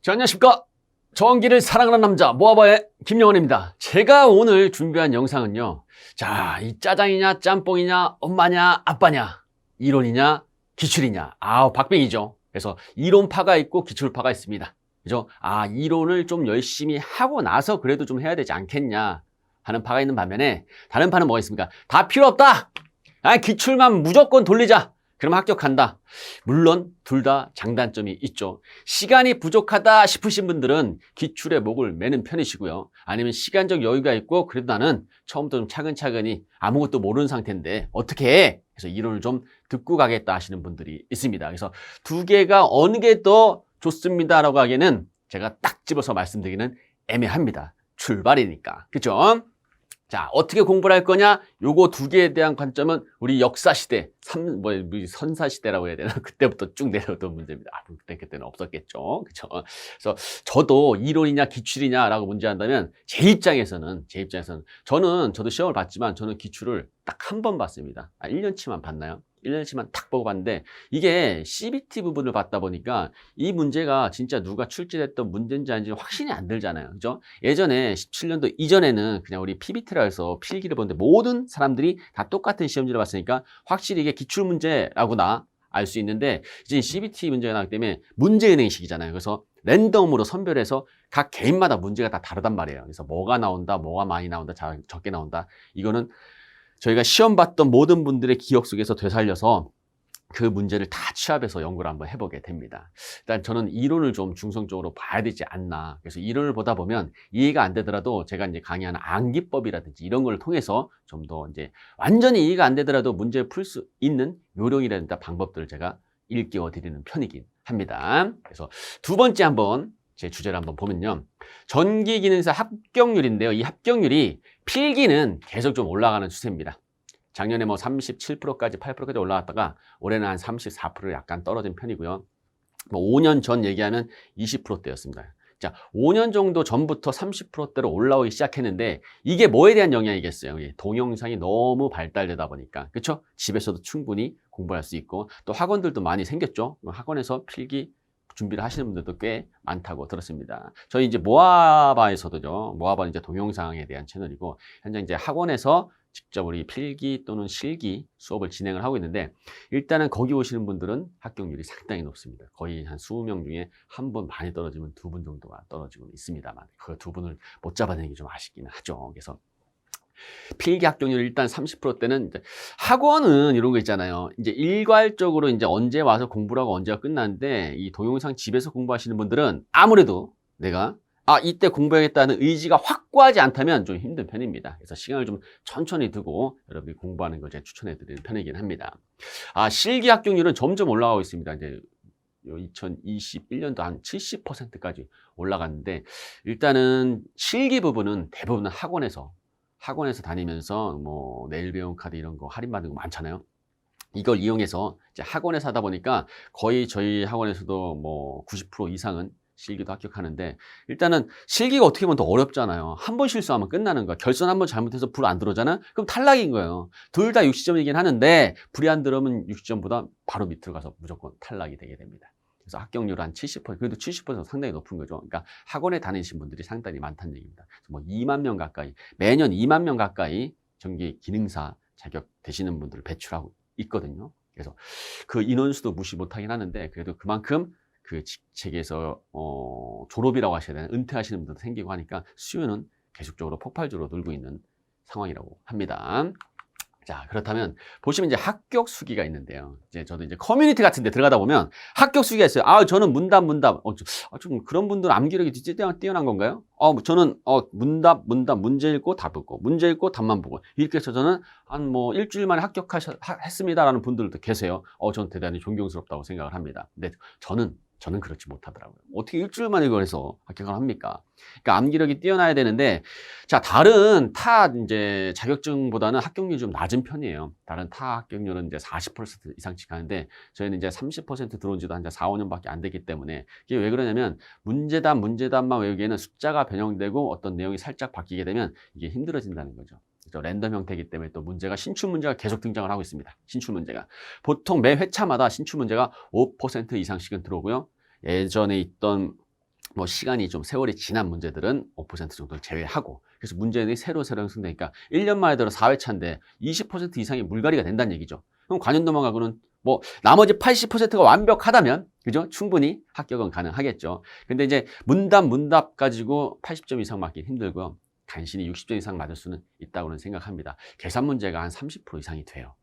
자, 안녕하십니까. 전기를 사랑하는 남자 모아바의 김영원입니다. 제가 오늘 준비한 영상은요, 자, 이 짜장이냐 짬뽕이냐 엄마냐 아빠냐 이론이냐 기출이냐, 박빙이죠. 그래서 이론파가 있고 기출파가 있습니다. 그죠? 이론을 좀 열심히 하고 나서 그래도 좀 해야 되지 않겠냐 하는 파가 있는 반면에, 다른 파는 뭐가 있습니까? 다 필요 없다. 기출만 무조건 돌리자. 그럼 합격한다. 물론 둘 다 장단점이 있죠. 시간이 부족하다 싶으신 분들은 기출에 목을 매는 편이시고요. 아니면 시간적 여유가 있고 그래도 나는 처음부터 좀 차근차근히 아무것도 모르는 상태인데 어떻게 해? 그래서 이론을 좀 듣고 가겠다 하시는 분들이 있습니다. 그래서 두 개가 어느 게 더 좋습니다라고 하기에는 제가 딱 집어서 말씀드리기는 애매합니다. 출발이니까. 그렇죠? 자, 어떻게 공부를 할 거냐? 요거 두 개에 대한 관점은 우리 역사시대, 선사시대라고 해야 되나? 그때부터 쭉 내려오던 문제입니다. 그때는 없었겠죠. 그쵸? 그래서 저도 이론이냐, 기출이냐라고 문제한다면, 제 입장에서는, 저도 시험을 봤지만, 저는 기출을 딱 한 번 봤습니다. 1년치만 봤나요? 1년치만 딱 보고 봤는데, 이게 CBT 부분을 봤다 보니까 이 문제가 진짜 누가 출제했던 문제인지 아닌지 확신이 안 들잖아요. 그죠? 예전에 17년도 이전에는 그냥 우리 PBT라 해서 필기를 보는데 모든 사람들이 다 똑같은 시험지를 봤으니까 확실히 이게 기출 문제라고나 알 수 있는데, 이제 CBT 문제가 나오기 때문에 문제은행식이잖아요. 그래서 랜덤으로 선별해서 각 개인마다 문제가 다 다르단 말이에요. 그래서 뭐가 나온다, 뭐가 많이 나온다, 적게 나온다. 이거는 저희가 시험 봤던 모든 분들의 기억 속에서 되살려서 그 문제를 다 취합해서 연구를 한번 해보게 됩니다. 일단 저는 이론을 좀 중성적으로 봐야 되지 않나. 그래서 이론을 보다 보면 이해가 안 되더라도 제가 이제 강의하는 암기법이라든지 이런 걸 통해서 좀 더 이제 완전히 이해가 안 되더라도 문제를 풀 수 있는 요령이라든지 방법들을 제가 일깨워 드리는 편이긴 합니다. 그래서 두 번째 한번 제 주제를 한번 보면요. 전기기능사 합격률인데요. 이 합격률이 필기는 계속 좀 올라가는 추세입니다. 작년에 37%까지 8%까지 올라갔다가 올해는 한 34% 약간 떨어진 편이고요. 5년 전 얘기하면 20%대였습니다. 자, 5년 정도 전부터 30%대로 올라오기 시작했는데 이게 뭐에 대한 영향이겠어요? 동영상이 너무 발달되다 보니까. 그렇죠? 집에서도 충분히 공부할 수 있고 또 학원들도 많이 생겼죠. 학원에서 필기 준비를 하시는 분들도 꽤 많다고 들었습니다. 저희 이제 모아바에서도요. 모아바는 이제 동영상에 대한 채널이고 현재 이제 학원에서 직접 우리 필기 또는 실기 수업을 진행을 하고 있는데, 일단은 거기 오시는 분들은 합격률이 상당히 높습니다. 거의 한 20명 중에 한 분, 많이 떨어지면 2분 정도가 떨어지고 있습니다만 그 2분을 못 잡아내는 게 좀 아쉽긴 하죠. 그래서 필기 합격률 일단 30%대는 이제 학원은 이런 거 있잖아요. 이제 일괄적으로 이제 언제 와서 공부를 하고 언제가 끝나는데, 이 동영상 집에서 공부하시는 분들은 아무래도 내가 이때 공부하겠다는 의지가 확고하지 않다면 좀 힘든 편입니다. 그래서 시간을 좀 천천히 두고 여러분이 공부하는 걸 제가 추천해 드리는 편이긴 합니다. 실기 합격률은 점점 올라가고 있습니다. 이제 2021년도 한 70%까지 올라갔는데, 일단은 실기 부분은 대부분 학원에서 다니면서 내일 배움 카드 이런 거 할인받는 거 많잖아요. 이걸 이용해서 이제 학원에서 하다 보니까 거의 저희 학원에서도 90% 이상은 실기도 합격하는데, 일단은 실기가 어떻게 보면 더 어렵잖아요. 한 번 실수하면 끝나는 거야. 결선 한 번 잘못해서 불 안 들어오잖아? 그럼 탈락인 거예요. 둘 다 60점이긴 하는데 불이 안 들어오면 60점보다 바로 밑으로 가서 무조건 탈락이 되게 됩니다. 그래서 합격률 한 70%, 그래도 70% 상당히 높은 거죠. 그러니까 학원에 다니신 분들이 상당히 많다는 얘기입니다. 그래서 2만 명 가까이, 매년 2만 명 가까이 전기 기능사 자격 되시는 분들을 배출하고 있거든요. 그래서 그 인원수도 무시 못하긴 하는데, 그래도 그만큼 그 직책에서 졸업이라고 하셔야 되나, 은퇴하시는 분들도 생기고 하니까 수요는 계속적으로 폭발적으로 늘고 있는 상황이라고 합니다. 자, 그렇다면 보시면 이제 합격 수기가 있는데요. 이제 저도 이제 커뮤니티 같은 데 들어가다 보면 합격 수기가 있어요. 저는 문답. 좀 그런 분들은 암기력이 뛰어난 건가요? 저는 문답, 문제 읽고 답 읽고, 문제 읽고 답만 보고, 이렇게 해서 저는 한 일주일 만에 합격했습니다라는 분들도 계세요. 저는 대단히 존경스럽다고 생각을 합니다. 근데 저는 그렇지 못하더라고요. 어떻게 일주일 만에 이걸 해서 합격을 합니까? 그러니까 암기력이 뛰어나야 되는데, 자, 다른 타 이제 자격증보다는 합격률이 좀 낮은 편이에요. 다른 타 합격률은 이제 40% 이상씩 하는데, 저희는 이제 30% 들어온 지도 한 4, 5년밖에 안 되기 때문에, 이게 왜 그러냐면, 문제답만 외우기에는 숫자가 변형되고 어떤 내용이 살짝 바뀌게 되면 이게 힘들어진다는 거죠. 랜덤 형태이기 때문에 또 문제가, 신출 문제가 계속 등장을 하고 있습니다. 신출 문제가. 보통 매 회차마다 신출 문제가 5% 이상씩은 들어오고요. 예전에 있던 뭐 시간이 좀 세월이 지난 문제들은 5% 정도를 제외하고, 그래서 문제들이 새로 형성되니까 1년 만에 들어 4회차인데 20% 이상이 물갈이가 된다는 얘기죠. 그럼 관연도만 가고는 뭐 나머지 80%가 완벽하다면 그죠? 충분히 합격은 가능하겠죠. 근데 이제 문답 가지고 80점 이상 맞기 힘들고요. 간신히 60점 이상 맞을 수는 있다고는 생각합니다. 계산 문제가 한 30% 이상이 돼요.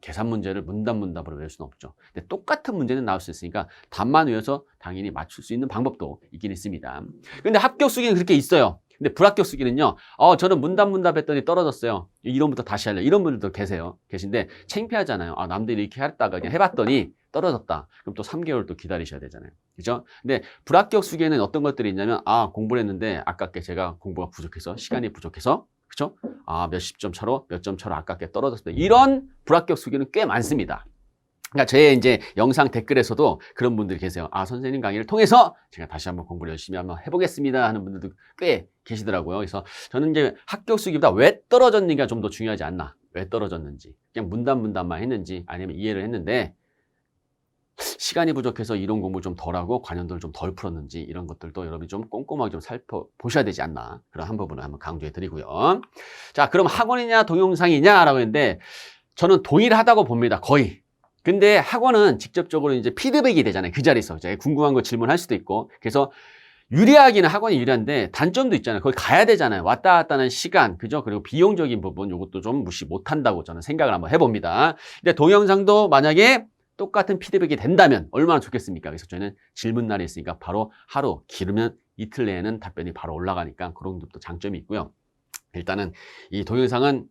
계산 문제를 문답으로 외울 수는 없죠. 근데 똑같은 문제는 나올 수 있으니까 답만 외워서 당연히 맞출 수 있는 방법도 있긴 있습니다. 근데 합격 수기는 그렇게 있어요. 근데 불합격 수기는요, 저는 문답 했더니 떨어졌어요. 이론부터 다시 할래. 이런 분들도 계신데 창피하잖아요. 남들이 이렇게 했다가 그냥 해봤더니 떨어졌다. 그럼 또 3개월 또 기다리셔야 되잖아요. 그죠? 근데 불합격 수기에는 어떤 것들이 있냐면, 공부를 했는데 아깝게 제가 공부가 부족해서, 시간이 부족해서, 그죠? 몇십 점 차로, 몇 점 차로 아깝게 떨어졌습니다. 이런 불합격 수기는 꽤 많습니다. 그러니까 제 이제 영상 댓글에서도 그런 분들이 계세요. 선생님 강의를 통해서 제가 다시 한번 공부를 열심히 한번 해보겠습니다 하는 분들도 꽤 계시더라고요. 그래서 저는 이제 합격 수기보다 왜 떨어졌는지가 좀 더 중요하지 않나. 왜 떨어졌는지. 그냥 문답만 했는지 아니면 이해를 했는데 시간이 부족해서 이론 공부 좀 덜하고 관연도를 좀 덜 풀었는지 이런 것들도 여러분이 좀 꼼꼼하게 좀 살펴보셔야 되지 않나. 그런 한 부분을 한번 강조해 드리고요. 자, 그럼 학원이냐 동영상이냐라고 했는데 저는 동일하다고 봅니다. 거의. 근데 학원은 직접적으로 이제 피드백이 되잖아요. 그 자리에서. 제가 궁금한 거 질문할 수도 있고. 그래서 유리하기는 학원이 유리한데 단점도 있잖아요. 거기 가야 되잖아요. 왔다 갔다 하는 시간, 그죠? 그리고 비용적인 부분, 이것도 좀 무시 못한다고 저는 생각을 한번 해봅니다. 근데 동영상도 만약에 똑같은 피드백이 된다면 얼마나 좋겠습니까? 그래서 저희는 질문날이 있으니까 바로 하루, 길으면 이틀 내에는 답변이 바로 올라가니까 그런 것도 장점이 있고요. 일단은 이 동영상은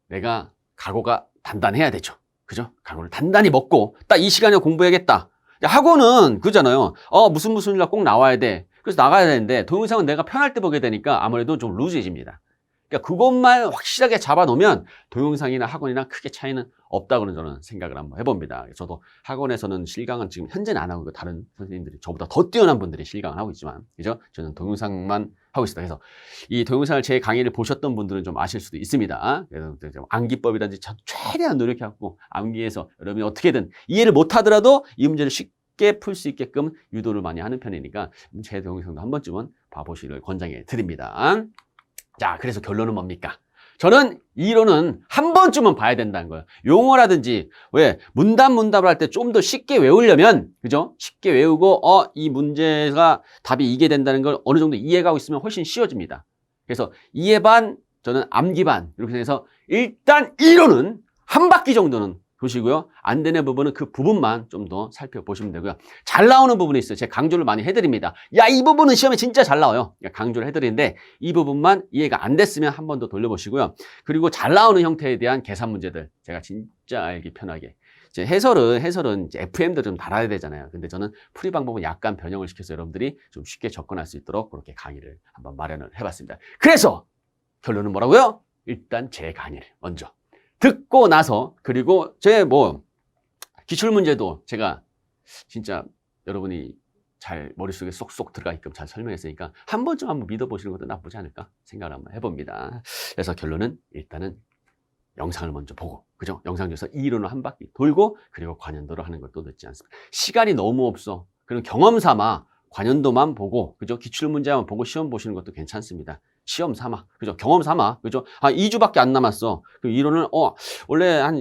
내가 각오가 단단해야 되죠. 그죠? 각오를 단단히 먹고 딱 이 시간에 공부해야겠다. 학원은 그잖아요. 무슨 일날 꼭 나와야 돼. 그래서 나가야 되는데 동영상은 내가 편할 때 보게 되니까 아무래도 좀 루즈해집니다. 그러니까 그것만 확실하게 잡아놓으면 동영상이나 학원이나 크게 차이는 없다고는 저는 생각을 한번 해봅니다. 저도 학원에서는 실강은 지금 현재는 안 하고 있고 다른 선생님들이 저보다 더 뛰어난 분들이 실강을 하고 있지만, 그죠? 저는 동영상만 하고 있습니다. 그래서 이 동영상을 제 강의를 보셨던 분들은 좀 아실 수도 있습니다. 그래서 암기법이라든지 최대한 노력해갖고 암기해서 여러분이 어떻게든 이해를 못하더라도 이 문제를 쉽게 풀 수 있게끔 유도를 많이 하는 편이니까 제 동영상도 한 번쯤은 봐보시길 권장해 드립니다. 자, 그래서 결론은 뭡니까? 저는 이론은 한 번쯤은 봐야 된다는 거예요. 용어라든지, 왜, 문답을 할 때 좀 더 쉽게 외우려면, 그죠? 쉽게 외우고, 이 문제가 답이 이게 된다는 걸 어느 정도 이해가 하고 있으면 훨씬 쉬워집니다. 그래서 이해 반, 저는 암기 반, 이렇게 해서 일단 이론은 한 바퀴 정도는 보시고요. 안 되는 부분은 그 부분만 좀 더 살펴보시면 되고요. 잘 나오는 부분이 있어요. 제가 강조를 많이 해드립니다. 이 부분은 시험에 진짜 잘 나와요. 강조를 해드리는데 이 부분만 이해가 안 됐으면 한 번 더 돌려보시고요. 그리고 잘 나오는 형태에 대한 계산 문제들 제가 진짜 알기 편하게. 이제 해설은 이제 FM도 좀 달아야 되잖아요. 근데 저는 풀이 방법은 약간 변형을 시켜서 여러분들이 좀 쉽게 접근할 수 있도록 그렇게 강의를 한번 마련을 해봤습니다. 그래서 결론은 뭐라고요? 일단 제 강의를 먼저 듣고 나서, 그리고 제 기출문제도 제가 진짜 여러분이 잘 머릿속에 쏙쏙 들어가게끔 잘 설명했으니까 한 번쯤 한번 믿어보시는 것도 나쁘지 않을까 생각을 한번 해봅니다. 그래서 결론은 일단은 영상을 먼저 보고, 그죠? 영상 중에서 이론을 한 바퀴 돌고, 그리고 관연도를 하는 것도 늦지 않습니다. 시간이 너무 없어. 그럼 경험 삼아 관연도만 보고, 그죠? 기출문제만 보고 시험 보시는 것도 괜찮습니다. 시험 삼아, 그죠? 경험 삼아, 그죠? 2주밖에 안 남았어. 그 이론을, 원래 한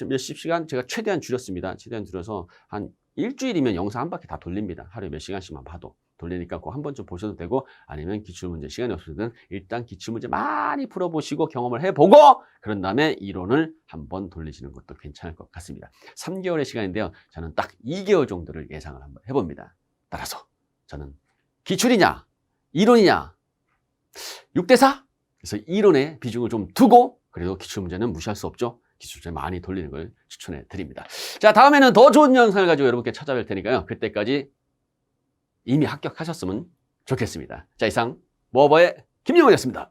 몇십 시간 제가 최대한 줄였습니다. 최대한 줄여서 한 일주일이면 영상 한 바퀴 다 돌립니다. 하루에 몇 시간씩만 봐도. 돌리니까 꼭 한 번쯤 보셔도 되고, 아니면 기출문제 시간이 없으든 일단 기출문제 많이 풀어보시고 경험을 해보고, 그런 다음에 이론을 한번 돌리시는 것도 괜찮을 것 같습니다. 3개월의 시간인데요. 저는 딱 2개월 정도를 예상을 한번 해봅니다. 따라서 저는 기출이냐, 이론이냐, 6대4? 그래서 이론에 비중을 좀 두고, 그래도 기출문제는 무시할 수 없죠. 기출문제 많이 돌리는 걸 추천해 드립니다. 자, 다음에는 더 좋은 영상을 가지고 여러분께 찾아뵐 테니까요. 그때까지 이미 합격하셨으면 좋겠습니다. 자, 이상 모어버의 김영원이었습니다.